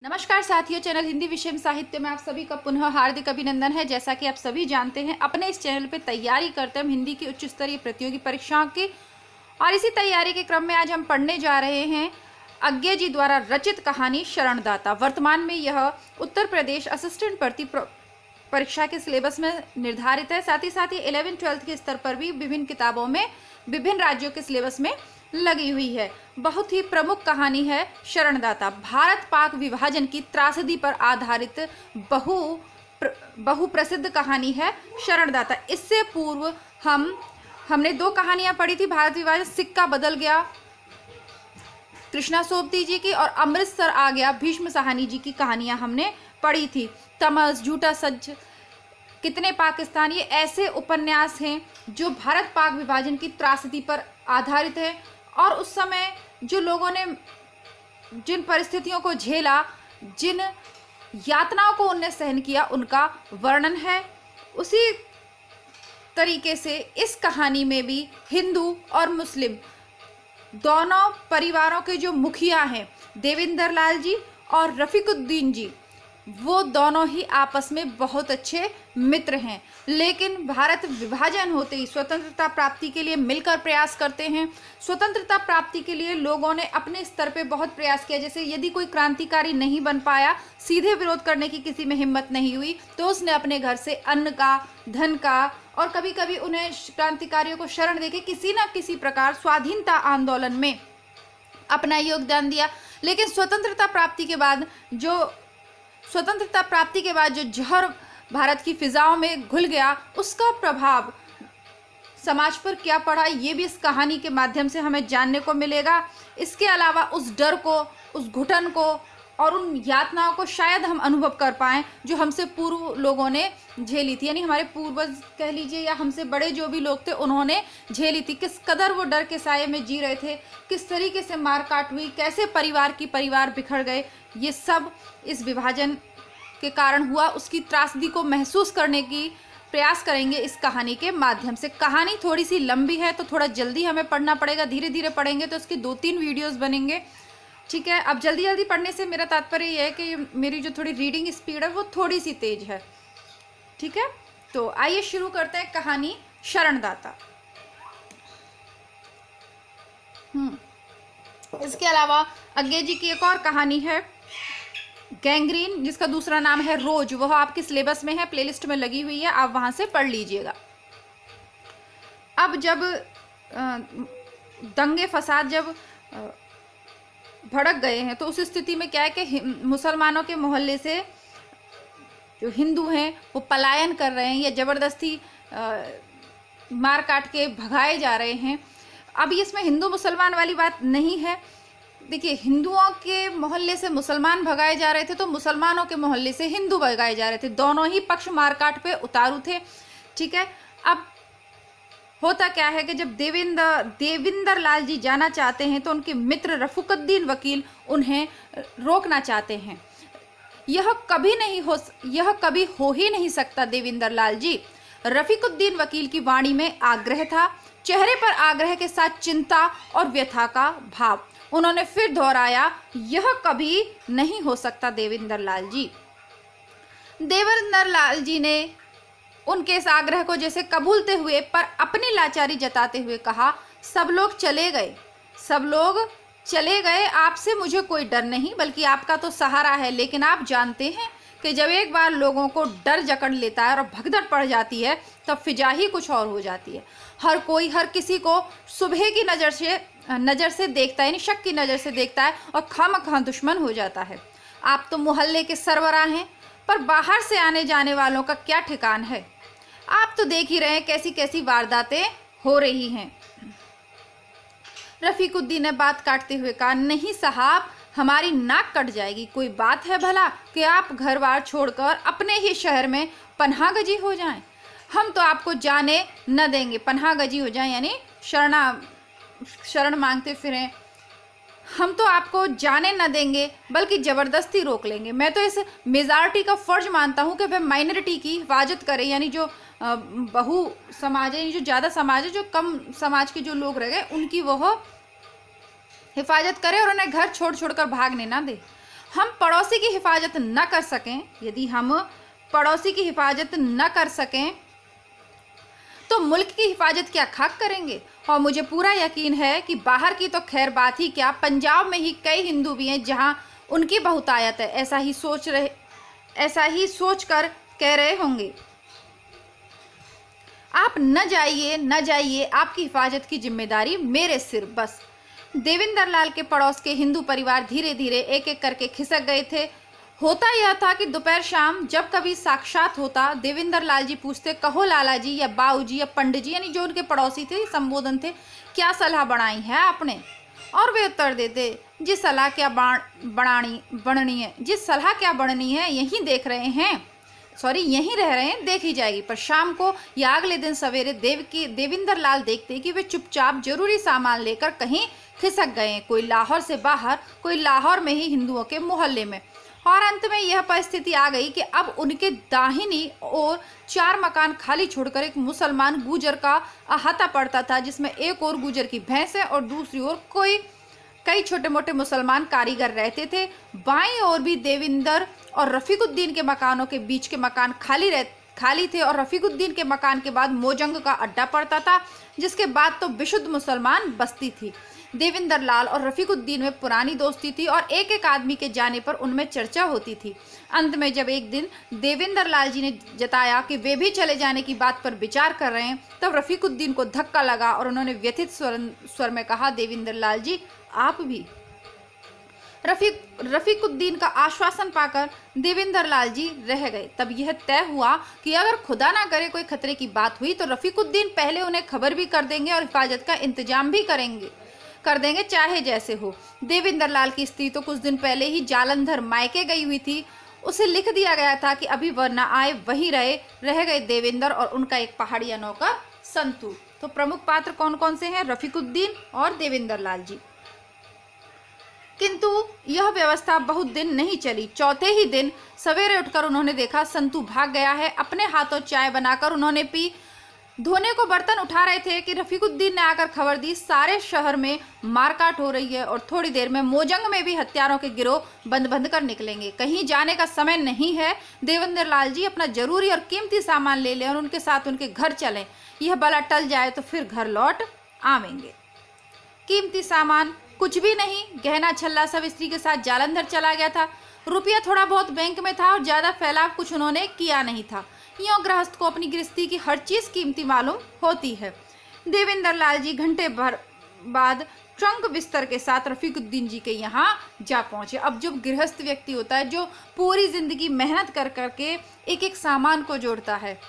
नमस्कार साथियों, चैनल हिंदी विषय साहित्य में आप सभी का पुनः हार्दिक अभिनंदन है। जैसा कि आप सभी जानते हैं, अपने इस चैनल पे तैयारी करते हैं हम हिंदी की उच्च स्तरीय प्रतियोगी परीक्षाओं की, और इसी तैयारी के क्रम में आज हम पढ़ने जा रहे हैं अज्ञे जी द्वारा रचित कहानी शरणदाता। वर्तमान में यह उत्तर प्रदेश असिस्टेंट भर्ती परीक्षा के सिलेबस में निर्धारित है। साथ ही 11वीं-12वीं के स्तर पर भी विभिन्न किताबों में विभिन्न राज्यों के सिलेबस में लगी हुई है। बहुत ही प्रमुख कहानी है शरणदाता। भारत पाक विभाजन की त्रासदी पर आधारित बहु प्रसिद्ध कहानी है शरणदाता। इससे पूर्व हमने दो कहानियां पढ़ी थी, भारत विभाजन सिक्का बदल गया कृष्णा सोबती जी की, और अमृतसर आ गया भीष्म साहनी जी की कहानियां हमने पढ़ी थी। तमस, झूठा सच, कितने पाकिस्तान, ये ऐसे उपन्यास हैं जो भारत पाक विभाजन की त्रासदी पर आधारित है, और उस समय जो लोगों ने जिन परिस्थितियों को झेला, जिन यातनाओं को उनने सहन किया, उनका वर्णन है। उसी तरीके से इस कहानी में भी हिंदू और मुस्लिम दोनों परिवारों के जो मुखिया हैं, देवेंद्र लाल जी और रफीकुद्दीन जी, वो दोनों ही आपस में बहुत अच्छे मित्र हैं। लेकिन भारत विभाजन होते ही स्वतंत्रता प्राप्ति के लिए मिलकर प्रयास करते हैं। स्वतंत्रता प्राप्ति के लिए लोगों ने अपने स्तर पे बहुत प्रयास किया। जैसे यदि कोई क्रांतिकारी नहीं बन पाया, सीधे विरोध करने की किसी में हिम्मत नहीं हुई, तो उसने अपने घर से अन्न का, धन का, और कभी कभी उन्हें क्रांतिकारियों को शरण देके किसी न किसी प्रकार स्वाधीनता आंदोलन में अपना योगदान दिया। लेकिन स्वतंत्रता प्राप्ति के बाद जो जहर भारत की फिजाओं में घुल गया, उसका प्रभाव समाज पर क्या पड़ा, ये भी इस कहानी के माध्यम से हमें जानने को मिलेगा। इसके अलावा उस डर को, उस घुटन को और उन यातनाओं को शायद हम अनुभव कर पाएं जो हमसे पूर्व लोगों ने झेली थी, यानी हमारे पूर्वज कह लीजिए या हमसे बड़े जो भी लोग थे, उन्होंने झेली थी। किस कदर वो डर के साये में जी रहे थे, किस तरीके से मारकाट हुई, कैसे परिवार बिखर गए, ये सब इस विभाजन के कारण हुआ। उसकी त्रासदी को महसूस करने की प्रयास करेंगे इस कहानी के माध्यम से। कहानी थोड़ी सी लंबी है तो थोड़ा जल्दी हमें पढ़ना पड़ेगा, धीरे धीरे पढ़ेंगे तो इसकी 2-3 वीडियोस बनेंगे, ठीक है। अब जल्दी पढ़ने से मेरा तात्पर्य यह है कि मेरी जो थोड़ी रीडिंग स्पीड है वो थोड़ी सी तेज है, ठीक है। तो आइए शुरू करते हैं कहानी शरणदाता। इसके अलावा अज्ञे जी की एक और कहानी है गैंग्रीन, जिसका दूसरा नाम है रोज। वह आपके सिलेबस में है, प्लेलिस्ट में लगी हुई है, आप वहां से पढ़ लीजिएगा। अब जब दंगे फसाद जब भड़क गए हैं, तो उस स्थिति में क्या है कि मुसलमानों के मोहल्ले से जो हिंदू हैं वो पलायन कर रहे हैं या जबरदस्ती मार काट के भगाए जा रहे हैं। अब इसमें हिंदू मुसलमान वाली बात नहीं है। देखिए, हिंदुओं के मोहल्ले से मुसलमान भगाए जा रहे थे, तो मुसलमानों के मोहल्ले से हिंदू भगाए जा रहे थे। दोनों ही पक्ष मारकाट पे उतारू थे, ठीक है। अब होता क्या है कि जब देवेंद्र लाल जी जाना चाहते हैं, तो उनके मित्र रफीकुद्दीन वकील उन्हें रोकना चाहते हैं। यह कभी हो ही नहीं सकता देवेंद्र लाल जी। रफीकुद्दीन वकील की वाणी में आग्रह था, चेहरे पर आग्रह के साथ चिंता और व्यथा का भाव। उन्होंने फिर दोहराया, यह कभी नहीं हो सकता देवेंद्र लाल जी। देवेंद्र लाल जी ने उनके इस आग्रह को जैसे कबूलते हुए पर अपनी लाचारी जताते हुए कहा, सब लोग चले गए, आपसे मुझे कोई डर नहीं, बल्कि आपका तो सहारा है। लेकिन आप जानते हैं कि जब एक बार लोगों को डर जकड़ लेता है और भगदड़ पड़ जाती है, तब फिजा ही कुछ और हो जाती है। हर कोई हर किसी को सुबह की नज़र से देखता है, यानी शक की नज़र से देखता है, और खामखा दुश्मन हो जाता है। आप तो मोहल्ले के सरबराह हैं, पर बाहर से आने जाने वालों का क्या ठिकान है। आप तो देख ही रहे हैं कैसी कैसी वारदातें हो रही हैं। रफीकुद्दीन ने बात काटते हुए कहा, नहीं साहब, हमारी नाक कट जाएगी। कोई बात है भला कि आप घर बार छोड़कर अपने ही शहर में पनाहगजी हो जाएं। हम तो आपको जाने न देंगे। पनाहगजी हो जाएं यानी शरण मांगते फिरें। हम तो आपको जाने न देंगे, बल्कि ज़बरदस्ती रोक लेंगे। मैं तो इस मेजॉरिटी का फ़र्ज मानता हूँ कि वह माइनॉरिटी की हिफाजत करे, यानी जो बहु समाज है, जो ज़्यादा समाज है, जो कम समाज के जो लोग रह गए, उनकी वह हिफाजत करे और उन्हें घर छोड़ कर भागने ना दे। हम पड़ोसी की हिफाजत न कर सकें, यदि हम पड़ोसी की हिफाजत न कर सकें तो मुल्क की हिफाजत क्या खाक करेंगे। और मुझे पूरा यकीन है कि बाहर की तो खैर बात ही क्या, पंजाब में ही कई हिंदू भी हैं जहां उनकी बहुतायत है, ऐसा ही सोच कर कह रहे होंगे, आप न जाइए, आपकी हिफाजत की जिम्मेदारी मेरे सिर बस। देवेंद्र लाल के पड़ोस के हिंदू परिवार धीरे धीरे एक एक करके खिसक गए थे। होता यह था कि दोपहर शाम जब कभी साक्षात होता, देवेंद्र लाल जी पूछते, कहो लाला जी या बाऊ जी या पंडित जी, यानी जो उनके पड़ोसी थे, संबोधन थे, क्या सलाह बनाई है आपने। और वे उत्तर देते, जिस सलाह क्या बननी है, जिस सलाह क्या बननी है यहीं यहीं रह रहे हैं, देखी जाएगी। पर शाम को या अगले दिन सवेरे देवेंद्र लाल देखते कि वे चुपचाप जरूरी सामान लेकर कहीं खिसक गए, कोई लाहौर से बाहर, कोई लाहौर में ही हिंदुओं के मोहल्ले में। और अंत में यह परिस्थिति आ गई कि अब उनके दाहिनी ओर 4 मकान खाली छोड़कर एक मुसलमान गुजर का अहाता पड़ता था, जिसमें एक और गुजर की भैंस है और दूसरी ओर कई छोटे मोटे मुसलमान कारीगर रहते थे। बाईं ओर भी देवेंद्र और रफीकुद्दीन के मकानों के बीच के मकान खाली थे और रफीकुद्दीन के मकान के बाद मोजंग का अड्डा पड़ता था, जिसके बाद तो विशुद्ध मुसलमान बस्ती थी। देवेंद्र लाल और रफीकुद्दीन में पुरानी दोस्ती थी और एक एक आदमी के जाने पर उनमें चर्चा होती थी। अंत में जब एक दिन देवेंद्र लाल जी ने जताया कि वे भी चले जाने की बात पर विचार कर रहे हैं, तब रफीकुद्दीन को धक्का लगा और उन्होंने व्यथित स्वर में कहा, देवेंद्र लाल जी आप भी। रफीकुद्दीन का आश्वासन पाकर देवेंद्र लाल जी रह गए। तब यह तय हुआ कि अगर खुदा ना करे कोई खतरे की बात हुई तो रफीकुद्दीन पहले उन्हें खबर भी कर देंगे और हिफाजत का इंतजाम भी कर देंगे चाहे जैसे हो। देवेंद्र लाल की स्त्री तो कुछ दिन पहले ही जालंधर मायके गई हुई थी, उसे लिख दिया गया था कि अभी वह न आए, वहीं रह गए देवेंद्र और उनका एक पहाड़िया नौकर संतू। तो प्रमुख पात्र कौन कौन से हैं? रफीकुद्दीन और देवेंद्र लाल जी। किंतु यह व्यवस्था बहुत दिन नहीं चली। चौथे ही दिन सवेरे उठकर उन्होंने देखा संतू भाग गया है। अपने हाथों चाय बनाकर उन्होंने पी, धोने को बर्तन उठा रहे थे कि रफीकुद्दीन ने आकर खबर दी, सारे शहर में मारकाट हो रही है और थोड़ी देर में मोजंग में भी हत्यारों के गिरोह बंद कर निकलेंगे। कहीं जाने का समय नहीं है। देवेंद्र लाल जी अपना जरूरी और कीमती सामान ले लें और उनके साथ उनके घर चलें। यह बला टल जाए तो फिर घर लौट आवेंगे। कीमती सामान कुछ भी नहीं, गहना छल्ला सब स्त्री के साथ जालंधर चला गया था। रुपया थोड़ा बहुत बैंक में था और ज्यादा फैलाव कुछ उन्होंने किया नहीं था। यूं गृहस्थ को अपनी गृहस्थी की हर चीज कीमती मालूम होती है। देवेंद्र लाल जी घंटे भर बाद ट्रंक बिस्तर के साथ रफीकुद्दीन जी के यहाँ जा पहुंचे। अब जो गृहस्थ व्यक्ति होता है, जो पूरी जिंदगी मेहनत कर करके एक एक सामान को जोड़ता है,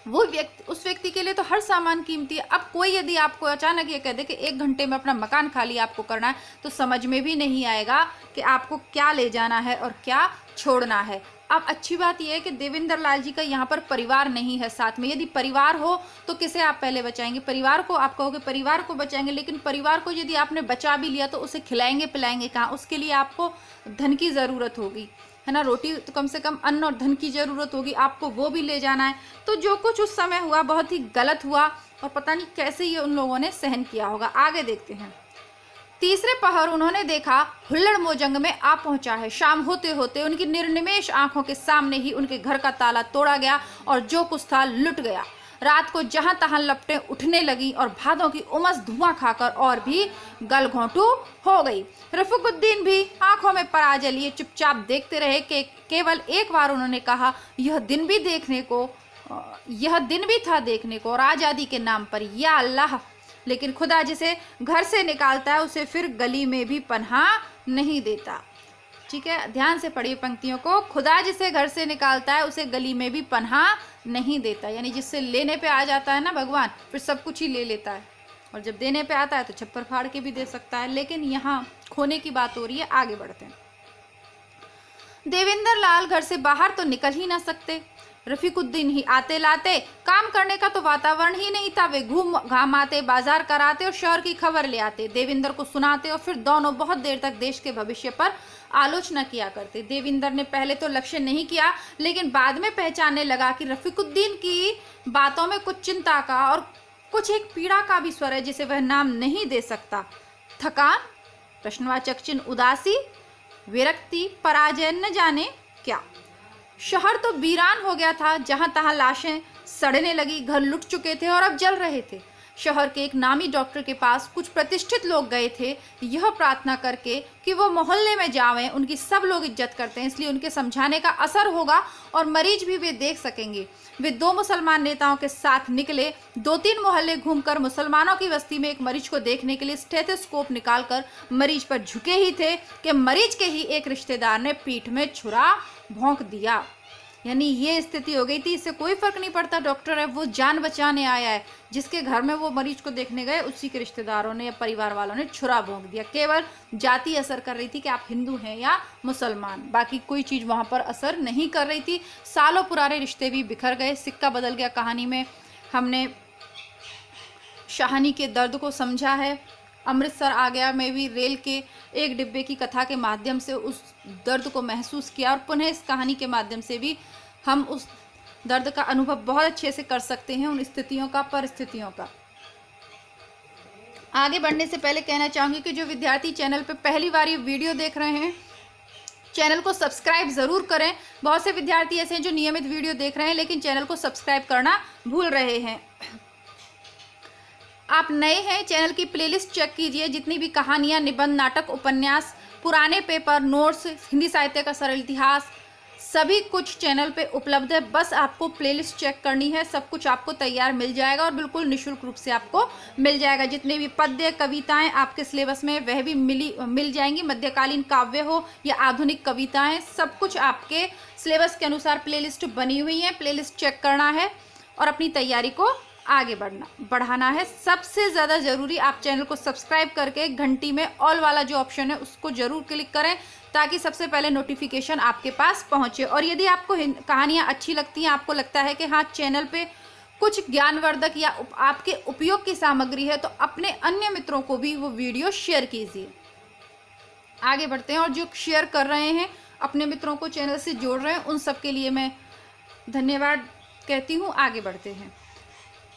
वो व्यक्ति, उस व्यक्ति के लिए तो हर सामान कीमती है। अब कोई यदि आपको अचानक ये कह दे कि 1 घंटे में अपना मकान खाली आपको करना है, तो समझ में भी नहीं आएगा कि आपको क्या ले जाना है और क्या छोड़ना है। अब अच्छी बात यह है कि देवेंद्र लाल जी का यहाँ पर परिवार नहीं है साथ में। यदि परिवार हो तो किसे आप पहले बचाएंगे? परिवार को। आप कहोगे परिवार को बचाएंगे, लेकिन परिवार को यदि आपने बचा भी लिया तो उसे खिलाएंगे पिलाएंगे कहाँ? उसके लिए आपको धन की ज़रूरत होगी, है ना। रोटी तो कम से कम अन्न और धन की ज़रूरत होगी, आपको वो भी ले जाना है। तो जो कुछ उस समय हुआ बहुत ही गलत हुआ और पता नहीं कैसे ये उन लोगों ने सहन किया होगा। आगे देखते हैं। तीसरे पहर उन्होंने देखा हुल्लड़ मोजंग में आ पहुंचा है। शाम होते होते उनकी निर्निमेष आंखों के सामने ही उनके घर का ताला तोड़ा गया और जो कुछ था लुट गया। रात को जहां तहां लपटें उठने लगी और भादों की उमस धुआं खाकर और भी गलघोंटू हो गई। रफीकुद्दीन भी आंखों में पराजय लिए चुपचाप देखते रहे कि केवल एक बार उन्होंने कहा, यह दिन भी था देखने को और आज़ादी के नाम पर, या अल्लाह, लेकिन खुदा जिसे घर से निकालता है उसे फिर गली में भी पनाह नहीं देता। ठीक है, ध्यान से पढ़िए पंक्तियों को। खुदा जिसे घर से निकालता है उसे गली में भी पनाह नहीं देता, यानी जिससे लेने पे आ जाता है ना भगवान, फिर सब कुछ ही ले लेता है, और जब देने पे आता है तो छप्पर फाड़ के भी दे सकता है। लेकिन यहाँ खोने की बात हो रही है। आगे बढ़ते हैं। देवेंद्र लाल घर से बाहर तो निकल ही ना सकते। रफीकुद्दीन ही आते लाते, काम करने का तो वातावरण ही नहीं था। वे घूम घामाते, बाजार कराते और शहर की खबर ले आते, देवेंद्र को सुनाते और फिर दोनों बहुत देर तक देश के भविष्य पर आलोचना किया करते। देवेंद्र ने पहले तो लक्ष्य नहीं किया, लेकिन बाद में पहचानने लगा कि रफीकुद्दीन की बातों में कुछ चिंता का और कुछ एक पीड़ा का भी स्वर है जिसे वह नाम नहीं दे सकता। थकान, प्रश्नवाचक चिन्ह, उदासी, विरक्ति, पराजय, न जाने क्या। शहर तो वीरान हो गया था, जहां तहां लाशें सड़ने लगी, घर लुट चुके थे और अब जल रहे थे। शहर के एक नामी डॉक्टर के पास कुछ प्रतिष्ठित लोग गए थे, यह प्रार्थना करके कि वो मोहल्ले में जावें, उनकी सब लोग इज्जत करते हैं, इसलिए उनके समझाने का असर होगा और मरीज भी वे देख सकेंगे। वे 2 मुसलमान नेताओं के साथ निकले, 2-3 मोहल्ले घूमकर मुसलमानों की बस्ती में एक मरीज को देखने के लिए स्टेथोस्कोप निकालकर मरीज पर झुके ही थे कि मरीज के ही एक रिश्तेदार ने पीठ में छुरा भोंक दिया। यानी ये स्थिति हो गई थी, इससे कोई फर्क नहीं पड़ता डॉक्टर है, वो जान बचाने आया है। जिसके घर में वो मरीज को देखने गए उसी के रिश्तेदारों ने या परिवार वालों ने छुरा भोंक दिया। केवल जाति असर कर रही थी कि आप हिंदू हैं या मुसलमान, बाकी कोई चीज़ वहाँ पर असर नहीं कर रही थी। सालों पुराने रिश्ते भी बिखर गए, सिक्का बदल गया। कहानी में हमने शाहानी के दर्द को समझा है। अमृतसर आ गया में भी रेल के एक डिब्बे की कथा के माध्यम से उस दर्द को महसूस किया और पुनः इस कहानी के माध्यम से भी हम उस दर्द का अनुभव बहुत अच्छे से कर सकते हैं, उन स्थितियों का, परिस्थितियों का। आगे बढ़ने से पहले कहना चाहूँगी कि जो विद्यार्थी चैनल पे पहली बार ये वीडियो देख रहे हैं, चैनल को सब्सक्राइब ज़रूर करें। बहुत से विद्यार्थी ऐसे हैं जो नियमित वीडियो देख रहे हैं लेकिन चैनल को सब्सक्राइब करना भूल रहे हैं। आप नए हैं, चैनल की प्लेलिस्ट चेक कीजिए। जितनी भी कहानियाँ, निबंध, नाटक, उपन्यास, पुराने पेपर, नोट्स, हिंदी साहित्य का सरल इतिहास, सभी कुछ चैनल पे उपलब्ध है। बस आपको प्लेलिस्ट चेक करनी है, सब कुछ आपको तैयार मिल जाएगा और बिल्कुल निःशुल्क रूप से आपको मिल जाएगा। जितने भी पद्य, कविताएं आपके सिलेबस में वह भी मिल जाएंगी। मध्यकालीन काव्य हो या आधुनिक कविताएं, सब कुछ आपके सिलेबस के अनुसार प्लेलिस्ट बनी हुई है। प्लेलिस्ट चेक करना है और अपनी तैयारी को आगे बढ़ाना है। सबसे ज़्यादा ज़रूरी, आप चैनल को सब्सक्राइब करके घंटी में ऑल वाला जो ऑप्शन है उसको ज़रूर क्लिक करें ताकि सबसे पहले नोटिफिकेशन आपके पास पहुंचे। और यदि आपको कहानियाँ अच्छी लगती हैं, आपको लगता है कि हाँ चैनल पे कुछ ज्ञानवर्धक या आपके उपयोग की सामग्री है, तो अपने अन्य मित्रों को भी वो वीडियो शेयर कीजिए। आगे बढ़ते हैं। और जो शेयर कर रहे हैं, अपने मित्रों को चैनल से जोड़ रहे हैं, उन सब के लिए मैं धन्यवाद कहती हूँ। आगे बढ़ते हैं।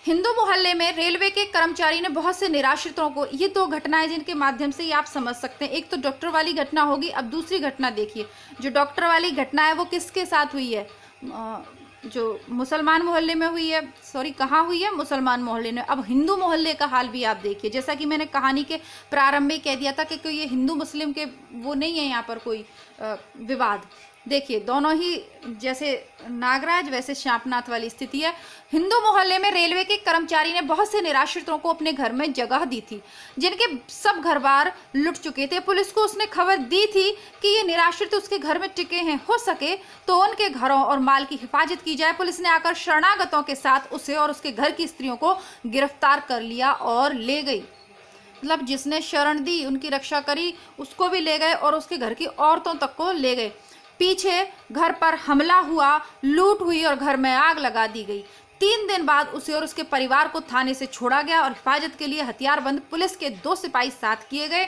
हिंदू मोहल्ले में रेलवे के कर्मचारी ने बहुत से निराश्रितों को, ये 2 घटनाएं जिनके माध्यम से ये आप समझ सकते हैं। एक तो डॉक्टर वाली घटना होगी, अब दूसरी घटना देखिए। जो डॉक्टर वाली घटना है वो किसके साथ हुई है? जो मुसलमान मोहल्ले में हुई है, सॉरी कहाँ हुई है? मुसलमान मोहल्ले में। अब हिंदू मोहल्ले का हाल भी आप देखिए। जैसा कि मैंने कहानी के प्रारंभ में कह दिया था कि कोई ये हिंदू मुस्लिम के वो नहीं है यहाँ पर कोई विवाद। देखिए दोनों ही जैसे नागराज वैसे श्यामनाथ वाली स्थिति है। हिंदू मोहल्ले में रेलवे के कर्मचारी ने बहुत से निराश्रितों को अपने घर में जगह दी थी, जिनके सब घर बार लुट चुके थे। पुलिस को उसने खबर दी थी कि ये निराश्रित उसके घर में टिके हैं, हो सके तो उनके घरों और माल की हिफाजत की जाए। पुलिस ने आकर शरणागतों के साथ उसे और उसके घर की स्त्रियों को गिरफ्तार कर लिया और ले गई। मतलब जिसने शरण दी, उनकी रक्षा करी, उसको भी ले गए और उसके घर की औरतों तक को ले गए। पीछे घर पर हमला हुआ, लूट हुई और घर में आग लगा दी गई। 3 दिन बाद उसे और उसके परिवार को थाने से छोड़ा गया और हिफाजत के लिए हथियारबंद पुलिस के 2 सिपाही साथ किए गए।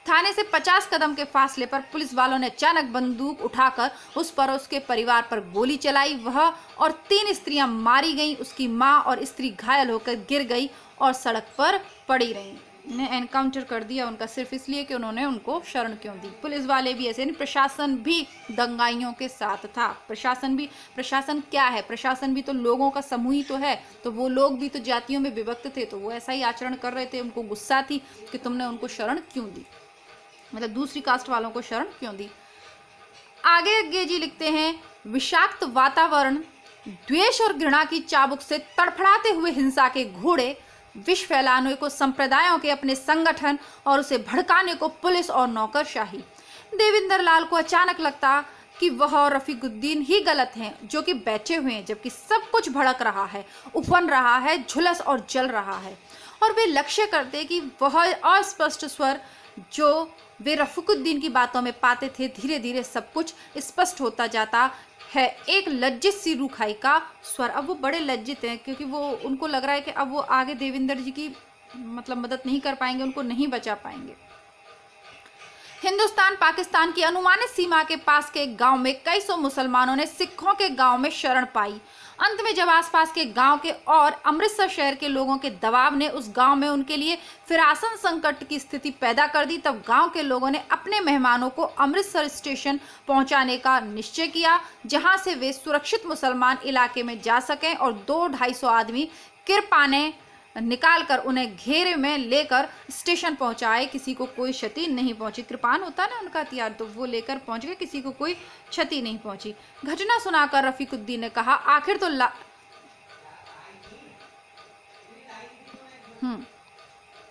थाने से 50 कदम के फासले पर पुलिस वालों ने अचानक बंदूक उठाकर उस पर और उसके परिवार पर गोली चलाई। वह और 3 स्त्रियां मारी गईं। उसकी मां और स्त्री घायल होकर गिर गई और सड़क पर पड़ी रहीं। ने एनकाउंटर कर दिया उनका सिर्फ इसलिए कि उन्होंने उनको शरण क्यों दी। पुलिस वाले भी ऐसे नहीं, प्रशासन भी दंगाइयों के साथ था। प्रशासन क्या है? प्रशासन भी तो लोगों का समूह ही तो है। तो वो लोग भी तो जातियों में विभक्त थे, तो वो ऐसा ही आचरण कर रहे थे। उनको गुस्सा थी कि तुमने उनको शरण क्यों दी, मतलब दूसरी कास्ट वालों को शरण क्यों दी। आगे जी लिखते हैं, विषाक्त वातावरण, द्वेष और घृणा की चाबुक से तड़फड़ाते हुए हिंसा के घोड़े, विष फैलाने को संप्रदायों के अपने संगठन और उसे भड़काने को पुलिस और नौकरशाही। देविंदर लाल को अचानक लगता कि वह और रफीकुद्दीन ही गलत हैं, जो कि बैठे हुए हैं, जबकि सब कुछ भड़क रहा है, उफन रहा है, झुलस और जल रहा है। और वे लक्ष्य करते कि वह अस्पष्ट स्वर जो वे रफीकुद्दीन की बातों में पाते थे, धीरे धीरे सब कुछ स्पष्ट होता जाता है। एक लज्जित सी रूखाई का स्वर। अब वो बड़े लज्जित हैं क्योंकि वो उनको लग रहा है कि अब वो आगे देविंदर जी की मतलब मदद नहीं कर पाएंगे, उनको नहीं बचा पाएंगे। हिंदुस्तान पाकिस्तान की अनुमानित सीमा के पास के एक गांव में कई सौ मुसलमानों ने सिखों के गांव में शरण पाई। अंत में जब आसपास के गांव के और अमृतसर शहर के लोगों के दबाव ने उस गांव में उनके लिए फिरासन संकट की स्थिति पैदा कर दी, तब गांव के लोगों ने अपने मेहमानों को अमृतसर स्टेशन पहुंचाने का निश्चय किया, जहां से वे सुरक्षित मुसलमान इलाके में जा सकें, और 200-250 आदमी किरपाने निकालकर उन्हें घेरे में लेकर स्टेशन पहुंचाए। किसी को कोई क्षति नहीं पहुंची। कृपान होता ना उनका हथियार, तो वो लेकर पहुंच गए, किसी को कोई क्षति नहीं पहुंची। घटना सुनाकर रफीकुद्दीन ने कहा, आखिर तो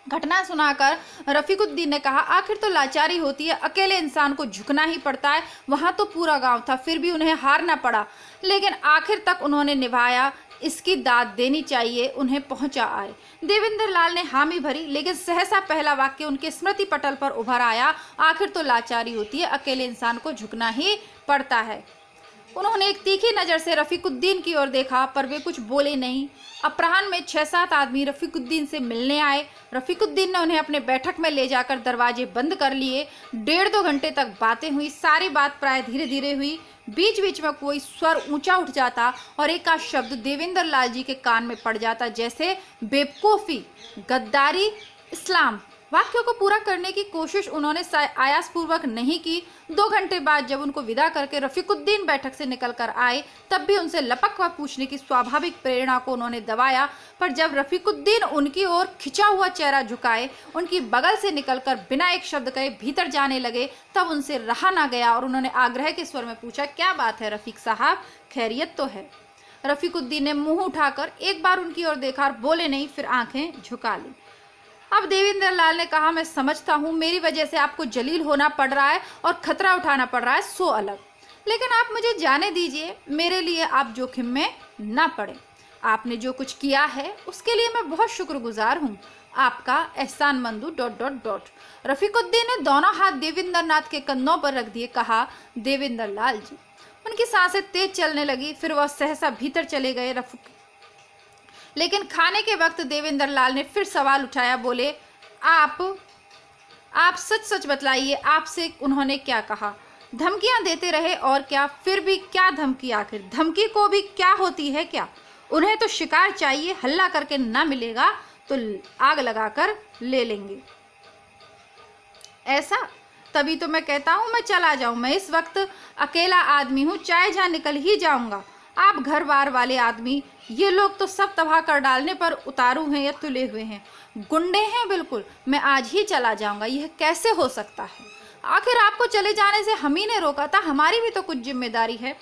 घटना सुनाकर रफीकुद्दीन ने कहा, आखिर तो लाचारी होती है, अकेले इंसान को झुकना ही पड़ता है। वहां तो पूरा गांव था, फिर भी उन्हें हारना पड़ा, लेकिन आखिर तक उन्होंने निभाया। इसकी दाद देनी चाहिए, उन्हें पहुंचा आए। देवेंद्र लाल ने हामी भरी, लेकिन सहसा पहला वाक्य उनके स्मृति पटल पर उभर आया, आखिर तो लाचारी होती है, अकेले इंसान को झुकना ही पड़ता है। उन्होंने एक तीखी नजर से रफीकुद्दीन की ओर देखा, पर वे कुछ बोले नहीं। अपराह्न में 6-7 आदमी रफीकुद्दीन से मिलने आए। रफीकुद्दीन ने उन्हें अपने बैठक में ले जाकर दरवाजे बंद कर लिए। 1.5-2 घंटे तक बातें हुई। सारी बात प्राय धीरे धीरे हुई। बीच बीच में कोई स्वर ऊंचा उठ जाता और एक आध शब्द देवेंद्र लाल जी के कान में पड़ जाता, जैसे बेवकूफ़ी, गद्दारी, इस्लाम। वाक्यों को पूरा करने की कोशिश उन्होंने आयासपूर्वक नहीं की। 2 घंटे बाद जब उनको विदा करके रफीकुद्दीन बैठक से निकल कर आए, तब भी उनसे लपक व पूछने की स्वाभाविक प्रेरणा को उन्होंने दबाया, पर जब रफीकुद्दीन उनकी ओर खिंचा हुआ चेहरा झुकाए, उनकी बगल से निकलकर बिना एक शब्द कहे भीतर जाने लगे, तब उनसे रहा ना गया और उन्होंने आग्रह के स्वर में पूछा, क्या बात है रफीक साहब, खैरियत तो है? रफीकुद्दीन ने मुंह उठाकर एक बार उनकी ओर देखा और बोले नहीं, फिर आंखें झुका ली। अब देवेंद्र लाल ने कहा, मैं समझता हूँ मेरी वजह से आपको जलील होना पड़ रहा है और खतरा उठाना पड़ रहा है, सो अलग, लेकिन आप मुझे जाने दीजिए, मेरे लिए आप जोखिम में ना पड़े। आपने जो कुछ किया है उसके लिए मैं बहुत शुक्रगुजार हूँ, आपका एहसानमंद हूँ... रफीकुद्दीन ने दोनों हाथ देवेंद्र नाथ के कंधों पर रख दिए। कहा, देवेंद्र लाल जी। उनकी सांसें तेज चलने लगी, फिर वह सहसा भीतर चले गए। लेकिन खाने के वक्त देवेंद्र लाल ने फिर सवाल उठाया। बोले, आप सच सच बतलाइए, आपसे उन्होंने क्या कहा? धमकियां देते रहे, और क्या? फिर भी क्या धमकी? आखिर धमकी को भी क्या होती है क्या? उन्हें तो शिकार चाहिए, हल्ला करके ना मिलेगा तो आग लगाकर ले लेंगे। ऐसा? तभी तो मैं कहता हूँ मैं चला जाऊँ। मैं इस वक्त अकेला आदमी हूँ, चाहे जहाँ निकल ही जाऊँगा। आप घर बार वाले आदमी, ये लोग तो सब तबाह कर डालने पर उतारू हैं या तुले हुए हैं, गुंडे हैं बिल्कुल। मैं आज ही चला जाऊंगा। यह कैसे हो सकता है? आखिर आपको चले जाने से हम ही ने रोका था, हमारी भी तो कुछ जिम्मेदारी है।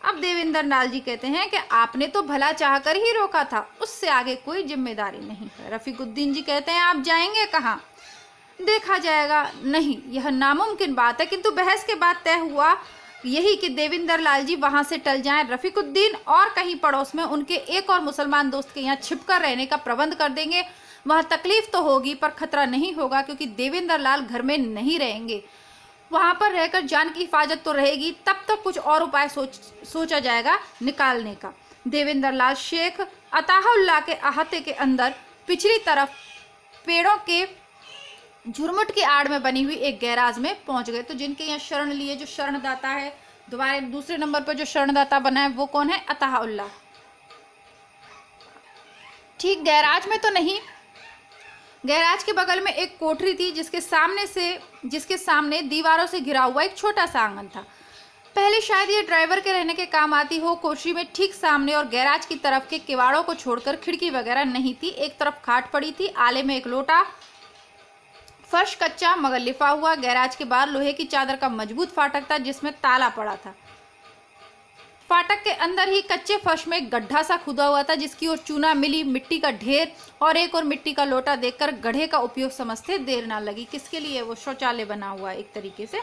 अब देवेंद्र लाल जी कहते हैं कि आपने तो भला चाहकर ही रोका था, उससे आगे कोई जिम्मेदारी नहीं है। रफीकुद्दीन जी कहते हैं, आप जाएंगे कहाँ? देखा जाएगा। नहीं, यह नामुमकिन बात है, किंतु बहस के बाद तय हुआ यही कि देवेंद्र लाल जी वहां से टल जाएं। रफीकुद्दीन और कहीं पड़ोस में उनके एक और मुसलमान दोस्त के यहाँ छिपकर रहने का प्रबंध कर देंगे। वहां तकलीफ तो होगी पर खतरा नहीं होगा, क्योंकि देवेंद्र लाल घर में नहीं रहेंगे। वहां पर रहकर जान की हिफाजत तो रहेगी। तब तक कुछ और उपाय सोचा जाएगा निकालने का। देवेंद्र लाल शेख अताहुल्लाह के अहाते के अंदर पिछली तरफ पेड़ों के झुरमुट की आड़ में बनी हुई एक गैराज में पहुंच गए। तो जिनके यहाँ शरण लिए, जो शरणदाता है, दोबारा दूसरे नंबर पर जो शरणदाता बना है वो कौन है? अताहुल्लाह। ठीक गैराज में तो नहीं, गैराज के बगल में एक कोठरी थी, जिसके सामने दीवारों से घिरा हुआ एक छोटा सा आंगन था। पहले शायद ये ड्राइवर के रहने के काम आती हो। कोठरी में ठीक सामने और गैराज की तरफ के किवाड़ों को छोड़कर खिड़की वगैरह नहीं थी। एक तरफ खाट पड़ी थी, आले में एक लोटा, फर्श कच्चा मगर लिफा हुआ। गैराज के बाहर लोहे की चादर का मजबूत फाटक था, जिसमें ताला पड़ा था। फाटक के अंदर ही कच्चे फर्श में एक गड्ढा सा खुदा हुआ था, जिसकी ओर चूना मिली मिट्टी का ढेर और एक और मिट्टी का लोटा देखकर गड्ढे का उपयोग समझते देर ना लगी। किसके लिए? वो शौचालय बना हुआ एक तरीके से।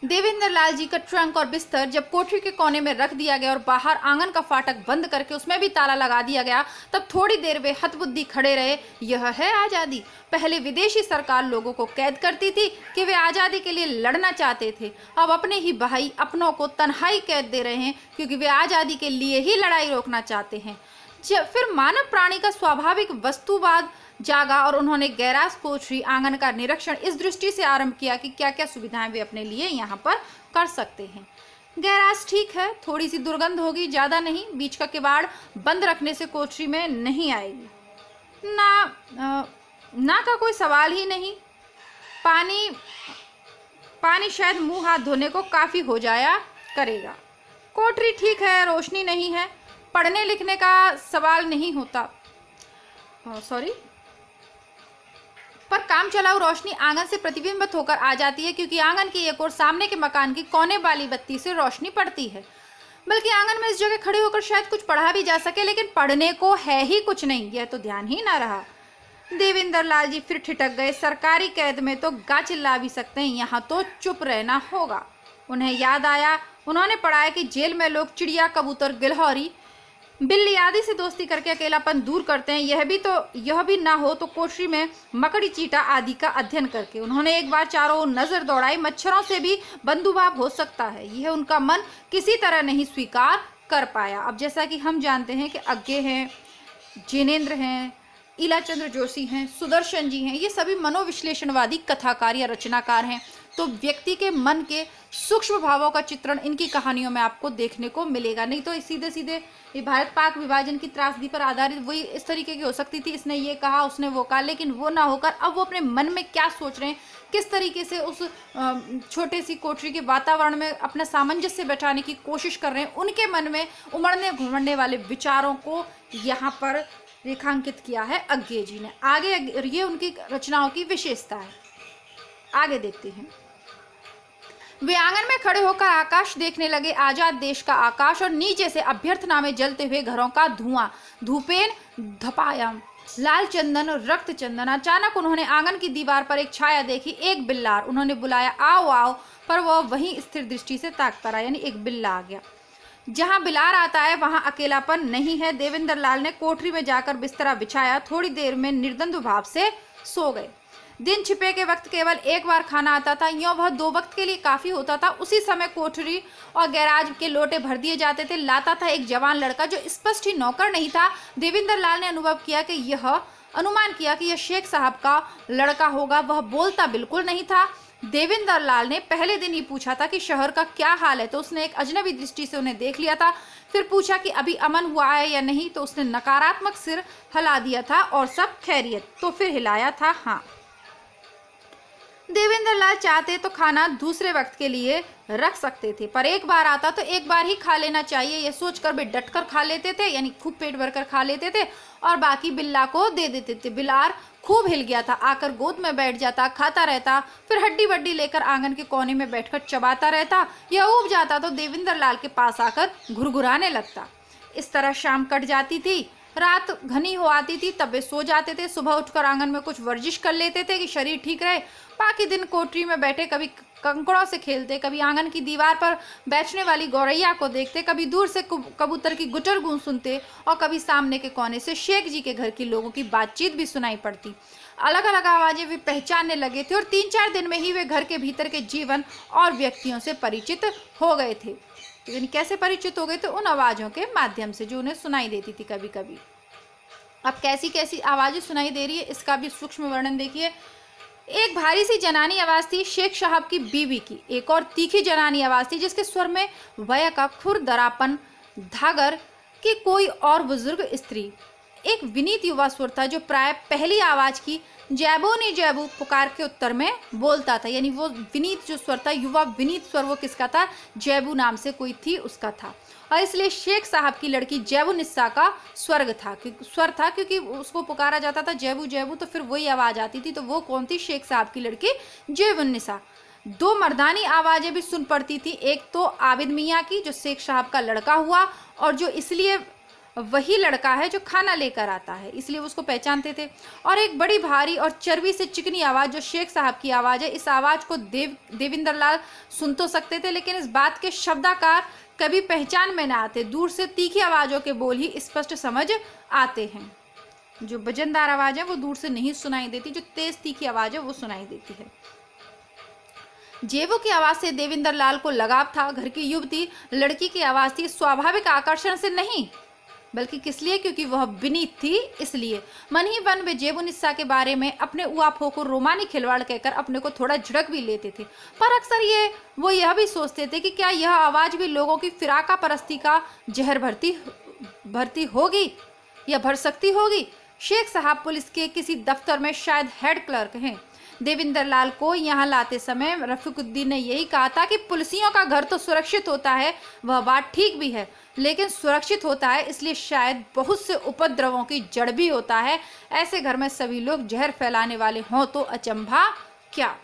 देवेंद्र लाल जी का ट्रंक और बिस्तर जब कोठरी के कोने में रख दिया गया और बाहर आंगन का फाटक बंद करके उसमें भी ताला लगा दिया गया, तब थोड़ी देर वे हतबुद्धि खड़े रहे। यह है आज़ादी। पहले विदेशी सरकार लोगों को कैद करती थी कि वे आज़ादी के लिए लड़ना चाहते थे। अब अपने ही भाई अपनों को तन्हाई कैद दे रहे हैं, क्योंकि वे आज़ादी के लिए ही लड़ाई रोकना चाहते हैं। फिर मानव प्राणी का स्वाभाविक वस्तुवाद जागा और उन्होंने गैराज कोठरी आंगन का निरीक्षण इस दृष्टि से आरंभ किया कि क्या क्या सुविधाएं वे अपने लिए यहाँ पर कर सकते हैं। गैराज ठीक है, थोड़ी सी दुर्गंध होगी, ज्यादा नहीं। बीच का किवाड़ बंद रखने से कोठरी में नहीं आएगी ना का कोई सवाल ही नहीं। पानी शायद मुंह हाथ धोने को काफी हो जाया करेगा। कोठरी ठीक है, रोशनी नहीं है, पढ़ने लिखने का सवाल नहीं होता, पर काम चलाऊ रोशनी आंगन से प्रतिबिंबित होकर आ जाती है, क्योंकि आंगन की एक ओर सामने के मकान की कोने वाली बत्ती से रोशनी पड़ती है। बल्कि आंगन में इस जगह खड़े होकर शायद कुछ पढ़ा भी जा सके, लेकिन पढ़ने को है ही कुछ नहीं, यह तो ध्यान ही ना रहा। देवेंद्र लाल जी फिर ठिठक गए। सरकारी कैद में तो गा चिल्ला भी सकते हैं, यहाँ तो चुप रहना होगा। उन्हें याद आया, उन्होंने पढ़ा है कि जेल में लोग चिड़िया, कबूतर, गिलहरी, बिल्ली आदि से दोस्ती करके अकेलापन दूर करते हैं। यह भी ना हो तो कोठरी में मकड़ी, चींटा आदि का अध्ययन करके। उन्होंने एक बार चारों ओर नजर दौड़ाई, मच्छरों से भी बंधुभाव हो सकता है, यह उनका मन किसी तरह नहीं स्वीकार कर पाया। अब जैसा कि हम जानते हैं कि अज्ञे हैं, जिनेंद्र हैं, इलाचंद्र जोशी हैं, सुदर्शन जी हैं, ये सभी मनोविश्लेषणवादी कथाकार या रचनाकार हैं। तो व्यक्ति के मन के सूक्ष्म भावों का चित्रण इनकी कहानियों में आपको देखने को मिलेगा। नहीं तो सीधे सीधे ये भारत पाक विभाजन की त्रासदी पर आधारित वही इस तरीके की हो सकती थी, इसने ये कहा, उसने वो कहा, लेकिन वो ना होकर अब वो अपने मन में क्या सोच रहे हैं, किस तरीके से उस छोटे सी कोठरी के वातावरण में अपना सामंजस्य बैठाने की कोशिश कर रहे हैं, उनके मन में उमड़ने घुमड़ने वाले विचारों को यहाँ पर रेखांकित किया है अज्ञे जी ने। आगे ये उनकी रचनाओं की विशेषता है, आगे देखते हैं। वे आंगन में खड़े होकर आकाश देखने लगे, आजाद देश का आकाश, और नीचे से अभ्यर्थना में जलते हुए घरों का धुआं, धूपेन, धपायम, लाल चंदन और रक्त चंदन। अचानक उन्होंने आंगन की दीवार पर एक छाया देखी, एक बिल्लार। उन्होंने बुलाया, आओ आओ, पर वह वहीं स्थिर दृष्टि से ताकता रहा, यानी एक बिल्ला आ गया। जहां बिलार आता है वहां अकेलापन नहीं है। देवेंद्र लाल ने कोठरी में जाकर बिस्तरा बिछाया, थोड़ी देर में निर्द्वंद भाव से सो गए। दिन छिपे के वक्त केवल एक बार खाना आता था, यूं वह 2 वक्त के लिए काफी होता था। उसी समय कोठरी और गैराज के लोटे भर दिए जाते थे। लाता था एक जवान लड़का जो स्पष्ट ही नौकर नहीं था। देवेंद्र लाल ने अनुमान किया कि यह शेख साहब का लड़का होगा। वह बोलता बिल्कुल नहीं था। देवेंद्र लाल ने पहले दिन ही पूछा था कि शहर का क्या हाल है, तो उसने एक अजनबी दृष्टि से उन्हें देख लिया था। फिर पूछा कि अभी अमन हुआ है या नहीं, तो उसने नकारात्मक सिर हिला दिया था और सब खैरियत, तो फिर हिलाया था हाँ। देवेंद्र लाल चाहते तो खाना दूसरे वक्त के लिए रख सकते थे, पर एक बार आता तो एक बार ही खा लेना चाहिए, यह सोचकर वे डटकर खा लेते थे, यानी खूब पेट भरकर खा लेते थे और बाकी बिल्ला को दे देते थे। बिलार खूब हिल गया था, आकर गोद में बैठ जाता, खाता रहता, फिर हड्डी वड्डी लेकर आंगन के कोने में बैठकर चबाता रहता या ऊब जाता तो देवेंद्र लाल के पास आकर घुरघुराने लगता। इस तरह शाम कट जाती थी, रात घनी हो आती थी, तब वे सो जाते थे। सुबह उठकर आंगन में कुछ वर्जिश कर लेते थे कि शरीर ठीक रहे। बाकी दिन कोठरी में बैठे कभी कंकड़ों से खेलते, कभी आंगन की दीवार पर बैठने वाली गौरैया को देखते, कभी दूर से कबूतर की गुटर गूंज सुनते और कभी सामने के कोने से शेख जी के घर के लोगों की बातचीत भी सुनाई पड़ती। अलग अलग आवाजें वे पहचानने लगे थे और 3-4 दिन में ही वे घर के भीतर के जीवन और व्यक्तियों से परिचित हो गए थे। यानी कैसे परिचित हो गए थे? उन आवाजों के माध्यम से जो उन्हें सुनाई देती थी कभी कभी। अब कैसी कैसी आवाजें सुनाई दे रही है इसका भी सूक्ष्म वर्णन देखिए। एक भारी सी जनानी आवाज थी शेख साहब की बीवी की। एक और तीखी जनानी आवाज थी जिसके स्वर में वया का खुरदरापन, धागर की कोई और बुजुर्ग स्त्री। एक विनीत युवा स्वर था जो प्राय पहली आवाज की जैबो नी जैबू पुकार के उत्तर में बोलता था। यानी वो विनीत जो स्वर था, युवा विनीत स्वर, वो किसका था? जैबू नाम से कोई थी उसका था। और इसलिए शेख साहब की लड़की जैबू निस्सा का स्वर था, क्योंकि उसको पुकारा जाता था जैबू जैबू, तो फिर वही आवाज आती थी। तो वो कौन थी? शेख साहब की लड़की जैबू निस्सा। 2 मर्दानी आवाजें भी सुन पड़ती थी। एक तो आबिद मियाँ की जो शेख साहब का लड़का हुआ और जो इसलिए वही लड़का है जो खाना लेकर आता है, इसलिए उसको पहचानते थे। और एक बड़ी भारी और चर्बी से चिकनी आवाज जो शेख साहब की आवाज है। इस आवाज को देवेंद्र लाल सुन तो सकते थे, लेकिन इस बात के शब्दाकार कभी पहचान में न आते। दूर से तीखी आवाजों के बोल ही स्पष्ट समझ आते हैं। जो वजनदार आवाज है वो दूर से नहीं सुनाई देती, जो तेज तीखी आवाज है वो सुनाई देती है। जेबू की आवाज से देवेंद्र लाल को लगाव था। घर की युवती लड़की की आवाज थी, स्वाभाविक आकर्षण से नहीं, बल्कि किस लिए, क्योंकि वह विनीत थी इसलिए। मन ही मन वे जेबुनिस्सा के बारे में अपने उआफों को रोमानी खिलवाड़ कहकर अपने को थोड़ा झिड़क भी लेते थे, पर अक्सर वो यह भी सोचते थे कि क्या यह आवाज भी लोगों की फिराका परस्ती का जहर भरती होगी या भर सकती होगी। शेख साहब पुलिस के किसी दफ्तर में शायद हेड क्लर्क हैं। देविंदर लाल को यहाँ लाते समय रफीकुद्दीन ने यही कहा था कि पुलिसियों का घर तो सुरक्षित होता है, वह बात ठीक भी है, लेकिन सुरक्षित होता है इसलिए शायद बहुत से उपद्रवों की जड़ भी होता है। ऐसे घर में सभी लोग जहर फैलाने वाले हों तो अचंभा क्या।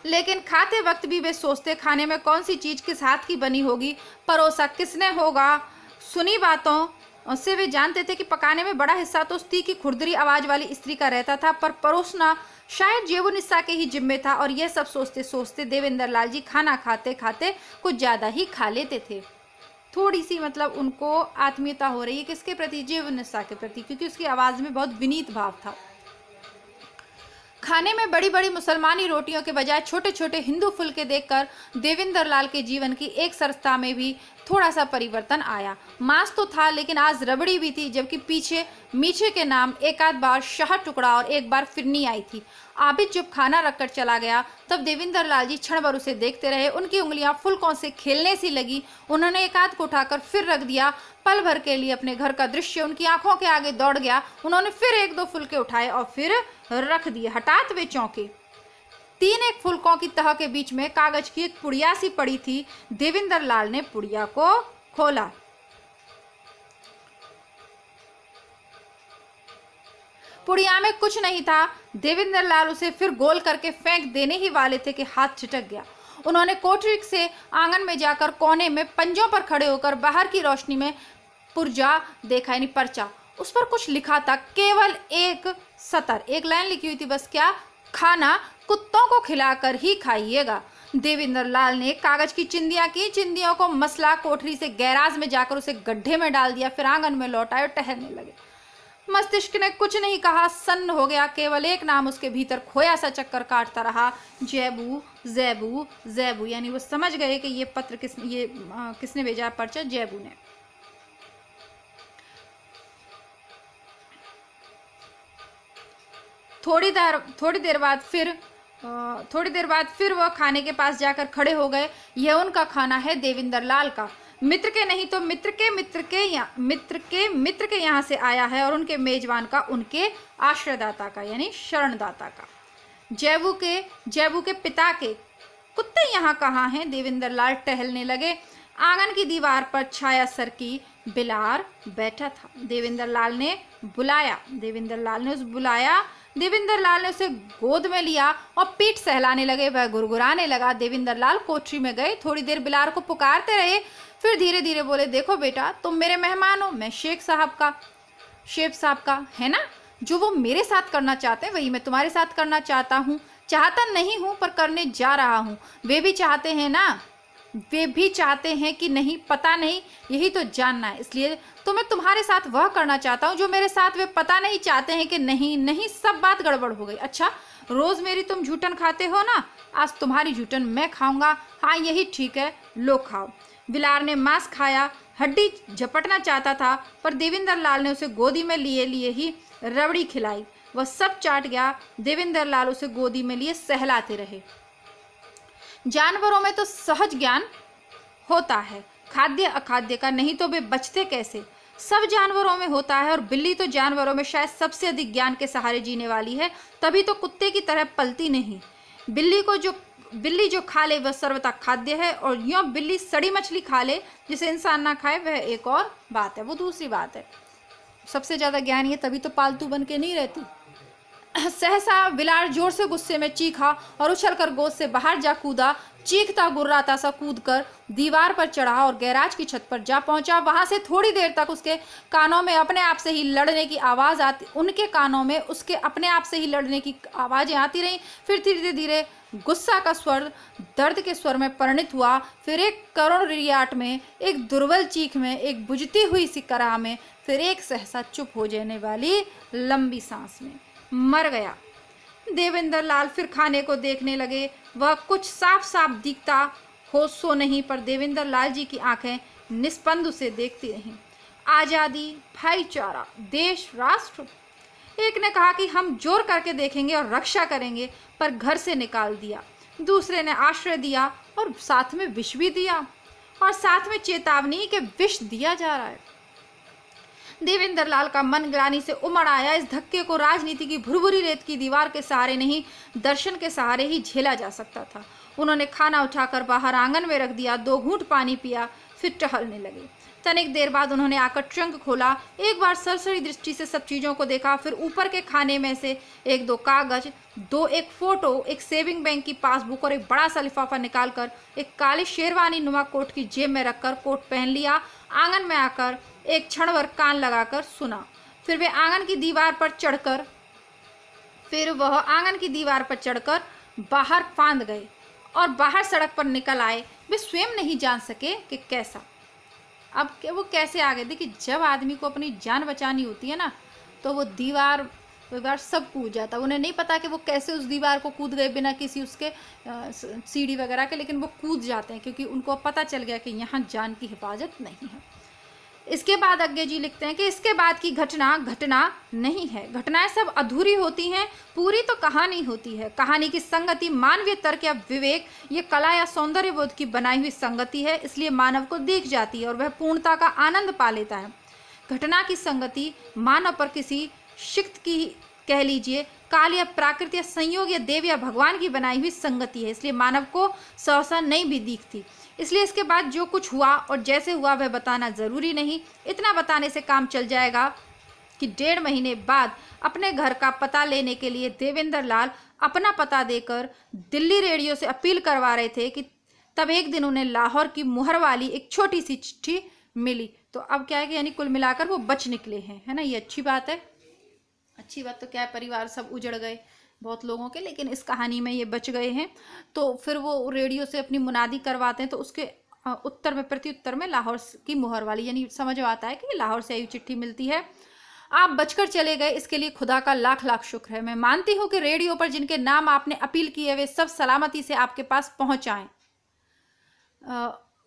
लेकिन खाते वक्त भी वे सोचते खाने में कौन सी चीज किस हाथ की बनी होगी, परोसा किसने होगा। सुनी बातों से वे जानते थे कि पकाने में बड़ा हिस्सा तो उसकी की खुरदरी आवाज वाली स्त्री का रहता था, पर परोसना शायद जेबुनिस्सा के ही जिम्मे था। और यह सब सोचते सोचते देवेंद्र लाल जी खाना खाते खाते कुछ ज्यादा ही खा लेते थे। थोड़ी सी मतलब उनको आत्मीयता हो रही है किसके प्रति, जेबुनिस्सा के प्रति, क्योंकि उसकी आवाज में बहुत विनीत भाव था। खाने में बड़ी बड़ी मुसलमानी रोटियों के बजाय छोटे छोटे हिंदू फुलके देखकर देविंदर लाल के जीवन की एक सरसता में भी थोड़ा सा परिवर्तन आया। मांस तो था लेकिन आज रबड़ी भी थी, जबकि पीछे मीठे के नाम एक आध बार शाह टुकड़ा और एक बार फिरनी आई थी। आबिद जब खाना रखकर चला गया तब देविंदर लाल जी क्षण भर उसे देखते रहे। उनकी उंगलियां फुलकों से खेलने सी लगी। उन्होंने एक हाथ को उठाकर फिर रख दिया। पल भर के लिए अपने घर का दृश्य उनकी आंखों के आगे दौड़ गया। उन्होंने फिर एक दो फुलके उठाए और फिर रख दिए। हठात वे चौंके। 3 फुलकों की तह के बीच में कागज की एक पुड़िया सी पड़ी थी। देविंदर लाल ने पुड़िया को खोला। पुड़िया में कुछ नहीं था। देविंदर लाल उसे फिर गोल करके फेंक देने ही वाले थे कि हाथ छिटक गया। उन्होंने कोठरी से आंगन में जाकर कोने में पंजों पर खड़े होकर बाहर की रोशनी में पुर्जा देखा, यानी पर्चा। उस पर कुछ लिखा था, केवल एक सतर, एक लाइन लिखी हुई थी बस। क्या? खाना कुत्तों को खिलाकर ही खाइएगा। देविंदर लाल ने कागज की चिंदियां की, चिंदियों को मसला, कोठरी से गैराज में जाकर उसे गड्ढे में डाल दिया, फिर आंगन में लौट आए और टहलने लगे। मस्तिष्क ने कुछ नहीं कहा, सन्न हो गया। केवल एक नाम उसके भीतर खोया सा चक्कर काटता रहा, जैबू जैबू जैबू। यानी वो समझ गए कि ये पत्र किसने भेजा, पर्चा जैबू ने। थोड़ी देर बाद फिर वह खाने के पास जाकर खड़े हो गए। यह उनका खाना है, देविंदर लाल का। मित्र के नहीं तो मित्र के यहाँ से आया है, और उनके मेजबान का, उनके आश्रयदाता का, यानी शरणदाता का। जैबू के पिता के कुत्ते यहाँ कहाँ हैं? देविंदर लाल टहलने लगे। आंगन की दीवार पर छाया सर की बिलार बैठा था। देविंदर लाल ने उसे गोद में लिया और पीठ सहलाने लगे। वह गुरगुराने लगा। देविंदर लाल कोठरी में गए, थोड़ी देर बिलार को पुकारते रहे, फिर धीरे धीरे बोले, देखो बेटा, तुम मेरे मेहमान हो, मैं शेख साहब का है ना। जो वो मेरे साथ करना चाहते हैं वही मैं तुम्हारे साथ करना चाहता हूँ। चाहता नहीं हूँ पर करने जा रहा हूँ। वे भी चाहते हैं ना, वे भी चाहते हैं कि नहीं, पता नहीं, यही तो जानना है। इसलिए तो मैं तुम्हारे साथ वह करना चाहता हूँ जो मेरे साथ वे पता नहीं चाहते हैं कि नहीं, सब बात गड़बड़ हो गई। अच्छा, रोज मेरी तुम जूठन खाते हो ना, आज तुम्हारी जूठन मैं खाऊंगा। हाँ, यही ठीक है, लो खाओ। बिलार ने मांस खाया, हड्डी झपटना चाहता था, पर देविंदर लाल ने उसे गोदी में लिए ही रबड़ी खिलाई। वह सब चाट गया। देविंदर लाल उसे गोदी में लिए सहलाते रहे। जानवरों में तो सहज ज्ञान होता है, खाद्य अखाद्य का, नहीं तो वे बचते कैसे? सब जानवरों में होता है, और बिल्ली तो जानवरों में शायद सबसे अधिक ज्ञान के सहारे जीने वाली है, तभी तो कुत्ते की तरह पलती नहीं। बिल्ली जो खा ले वह सर्वथा खाद्य है, और यूँ बिल्ली सड़ी मछली खा ले जिसे इंसान ना खाए, वह एक और बात है, वो दूसरी बात है। सबसे ज्यादा ज्ञान ये तभी तो पालतू बन के नहीं रहती। सहसा बिलार जोर से गुस्से में चीखा और उछलकर गोद से बाहर जा कूदा। चीखता गुर्राता सा कूदकर दीवार पर चढ़ा और गैराज की छत पर जा पहुंचा। वहां से थोड़ी देर तक उसके कानों में अपने आप से ही लड़ने की आवाज आती, उनके कानों में उसके अपने आप से ही लड़ने की आवाजें आती रहीं। फिर धीरे धीरे गुस्सा का स्वर दर्द के स्वर में परिणित हुआ, फिर एक करुण रियाट में, एक दुर्बल चीख में, एक बुझती हुई सी कराह में, फिर एक सहसा चुप हो जाने वाली लंबी सांस में। मर गया। देविंदर लाल फिर खाने को देखने लगे। वह कुछ साफ साफ दिखता हो सो नहीं, पर देविंदर लाल जी की आंखें निस्पंद उसे देखती रहीं। आज़ादी, भाईचारा, देश, राष्ट्र। एक ने कहा कि हम जोर करके देखेंगे और रक्षा करेंगे, पर घर से निकाल दिया। दूसरे ने आश्रय दिया और साथ में विष भी दिया, और साथ में चेतावनी के विष दिया जा रहा है। देवेंद्र लाल का मन ग्लानि से उमड़ आया। इस धक्के को राजनीति की भुरभुरी रेत की दीवार के सहारे नहीं, दर्शन के सहारे ही झेला जा सकता था। उन्होंने खाना उठाकर बाहर आंगन में रख दिया, 2 घूंट पानी पिया, फिर टहलने लगे। तनिक देर बाद उन्होंने आकर ट्रंक खोला, एक बार सरसरी दृष्टि से सब चीज़ों को देखा, फिर ऊपर के खाने में से 1-2 कागज, एक फोटो, एक सेविंग बैंक की पासबुक और एक बड़ा सा लिफाफा निकालकर एक काली शेरवानी नुमा कोट की जेब में रखकर कोट पहन लिया। आंगन में आकर एक क्षण भर कान लगाकर सुना। फिर वह आंगन की दीवार पर चढ़कर बाहर फांद गए और बाहर सड़क पर निकल आए। वे स्वयं नहीं जान सके कि कैसा। अब वो कैसे आ गए? देखिए, जब आदमी को अपनी जान बचानी होती है ना, तो वो दीवार सब कूद जाता है। उन्हें नहीं पता कि वो कैसे उस दीवार को कूद गए बिना किसी उसके सीढ़ी वगैरह के, लेकिन वो कूद जाते हैं क्योंकि उनको पता चल गया कि यहाँ जान की हिफाजत नहीं है। इसके बाद अज्ञे जी लिखते हैं कि इसके बाद की घटना नहीं है। घटनाएं सब अधूरी होती हैं, पूरी तो कहानी होती है। कहानी की संगति मानवीय तर्क या विवेक, ये कला या सौंदर्य बोध की बनाई हुई संगति है, इसलिए मानव को दिख जाती है और वह पूर्णता का आनंद पा लेता है। घटना की संगति मानव पर किसी शिक्त की, कह लीजिए काल या प्राकृत या संयोग या देव या भगवान की बनाई हुई संगति है, इसलिए मानव को सहसा नहीं भी दिखती। इसलिए इसके बाद जो कुछ हुआ और जैसे हुआ वह बताना ज़रूरी नहीं। इतना बताने से काम चल जाएगा कि 1.5 महीने बाद अपने घर का पता लेने के लिए देवेंद्र लाल अपना पता देकर दिल्ली रेडियो से अपील करवा रहे थे कि तब एक दिन उन्हें लाहौर की मुहर वाली एक छोटी सी चिट्ठी मिली। तो अब क्या है कि यानी कुल मिलाकर वो बच निकले हैं, है ना। ये अच्छी बात है। अच्छी बात तो क्या है, परिवार सब उजड़ गए बहुत लोगों के, लेकिन इस कहानी में ये बच गए हैं। तो फिर वो रेडियो से अपनी मुनादी करवाते हैं, तो उसके उत्तर में, प्रत्युत्तर में लाहौर की मुहर वाली, यानी समझ आता है कि लाहौर से आई चिट्ठी मिलती है। आप बचकर चले गए, इसके लिए खुदा का लाख लाख शुक्र है। मैं मानती हूँ कि रेडियो पर जिनके नाम आपने अपील किए वे सब सलामती से आपके पास पहुँच आएँ।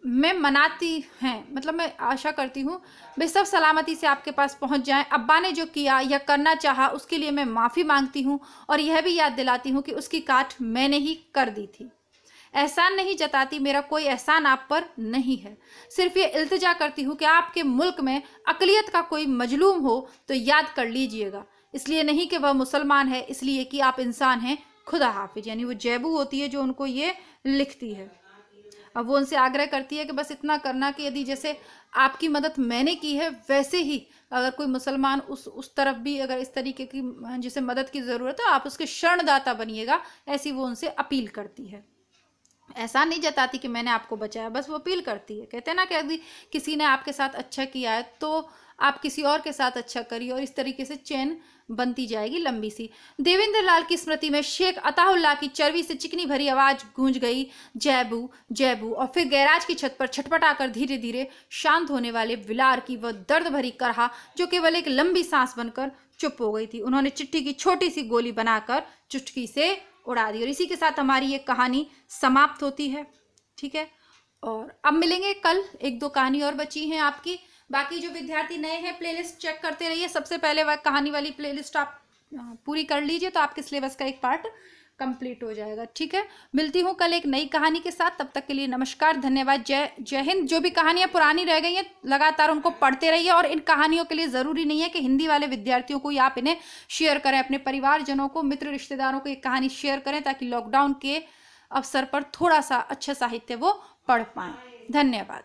मैं मैं आशा करती हूँ वे सब सलामती से आपके पास पहुँच जाएं। अब्बा ने जो किया या करना चाहा उसके लिए मैं माफ़ी मांगती हूँ और यह भी याद दिलाती हूँ कि उसकी काट मैंने ही कर दी थी। एहसान नहीं जताती, मेरा कोई एहसान आप पर नहीं है। सिर्फ ये इल्तिजा करती हूँ कि आपके मुल्क में अक़लियत का कोई मजलूम हो तो याद कर लीजिएगा। इसलिए नहीं कि वह मुसलमान है, इसलिए कि आप इंसान हैं। खुदा हाफिज। यानी वो जैबू होती है जो उनको ये लिखती है। अब वो उनसे आग्रह करती है कि बस इतना करना कि यदि जैसे आपकी मदद मैंने की है वैसे ही अगर कोई मुसलमान उस तरफ भी अगर इस तरीके की जिसे मदद की ज़रूरत है, आप उसके शरणदाता बनिएगा। ऐसी वो उनसे अपील करती है। ऐसा नहीं जताती कि मैंने आपको बचाया, बस वो अपील करती है। कहते हैं ना कि यदि किसी ने आपके साथ अच्छा किया है तो आप किसी और के साथ अच्छा करिए, और इस तरीके से चेन बनती जाएगी लंबी सी। देवेंद्र लाल की स्मृति में शेख अताउल्लाह की चर्बी से चिकनी भरी आवाज गूंज गई, जैबू जैबू। और फिर गैराज की छत पर छटपटाकर धीरे धीरे शांत होने वाले विलार की वह दर्द भरी करहा जो केवल एक लंबी सांस बनकर चुप हो गई थी, उन्होंने चिट्ठी की छोटी सी गोली बनाकर चुटकी से उड़ा दी। और इसी के साथ हमारी ये कहानी समाप्त होती है। ठीक है, और अब मिलेंगे कल। 1-2 कहानी और बची हैं आपकी। बाकी जो विद्यार्थी नए हैं प्लेलिस्ट चेक करते रहिए। सबसे पहले वह कहानी वाली प्लेलिस्ट आप पूरी कर लीजिए तो आपके सिलेबस का एक पार्ट कंप्लीट हो जाएगा। ठीक है, मिलती हूँ कल एक नई कहानी के साथ। तब तक के लिए नमस्कार, धन्यवाद, जय हिंद। जो भी कहानियाँ पुरानी रह गई हैं लगातार उनको पढ़ते रहिए। और इन कहानियों के लिए ज़रूरी नहीं है कि हिंदी वाले विद्यार्थियों को ही आप इन्हें शेयर करें, अपने परिवारजनों को, मित्र रिश्तेदारों को ये कहानी शेयर करें ताकि लॉकडाउन के अवसर पर थोड़ा सा अच्छा साहित्य वो पढ़ पाएँ। धन्यवाद।